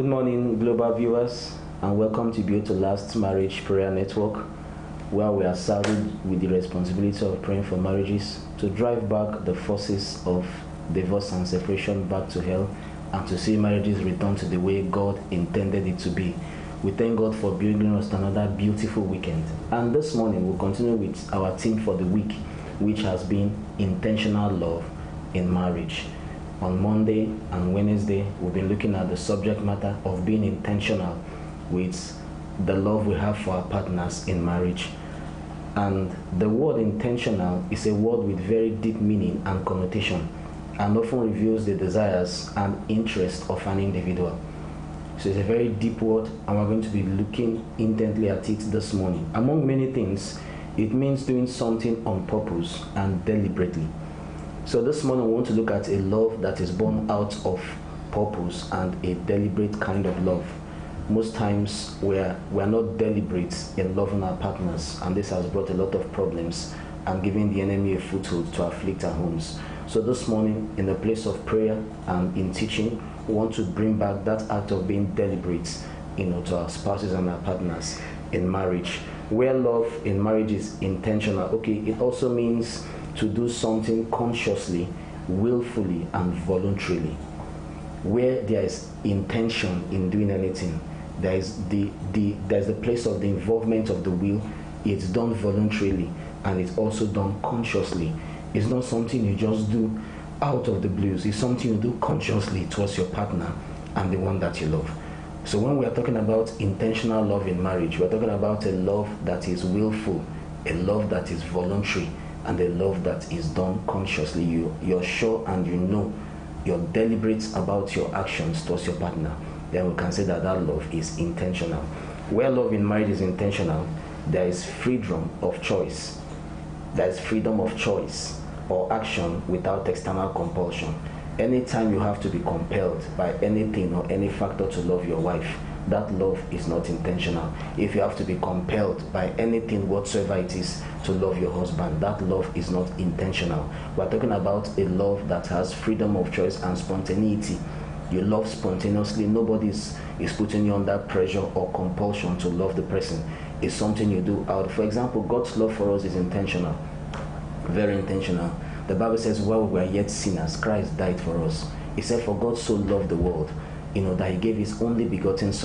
morning, global viewers, and welcome to Build to Last Marriage Prayer Network, where we are saddled with the responsibility of praying for marriages to drive back the forces of divorce and separation back to hell, and to see marriages return to the way God intended it to be. We thank God for bringing us to another beautiful weekend. And this morning, we'll continue with our theme for the week, which has been intentional love in marriage. On Monday and Wednesday, we've been looking at the subject matter of being intentional with the love we have for our partners in marriage. And the word intentional is a word with very deep meaning and connotation, and often reveals the desires and interests of an individual. So it's a very deep word, and we're going to be looking intently at it this morning. Among many things, it means doing something on purpose and deliberately. So this morning we want to look at a love that is born out of purpose and a deliberate kind of love. Most times we're not deliberate in loving our partners, and this has brought a lot of problems and giving the enemy a foothold to afflict our homes. So this morning, in the place of prayer and in teaching, we want to bring back that act of being deliberate, to our spouses and our partners in marriage. Where love in marriage is intentional, it also means to do something consciously, willfully, and voluntarily. Where there is intention in doing anything, there's the place of the involvement of the will. It's done voluntarily, and it's also done consciously. It's not something you just do out of the blues. It's something you do consciously towards your partner and the one that you love. So when we are talking about intentional love in marriage, we're talking about a love that is willful, a love that is voluntary, and a love that is done consciously. You're sure and you're deliberate about your actions towards your partner. Then we can say that love is intentional. Where love in marriage is intentional, there is freedom of choice. There is freedom of choice or action without external compulsion. Anytime you have to be compelled by anything or any factor to love your wife, that love is not intentional. If you have to be compelled by anything whatsoever it is to love your husband, that love is not intentional. We're talking about a love that has freedom of choice and spontaneity. You love spontaneously. Nobody is putting you under pressure or compulsion to love the person. It's something you do out. For example, God's love for us is intentional, very intentional. The Bible says, while we were yet sinners, Christ died for us. He said, for God so loved the world, that he gave his only begotten son,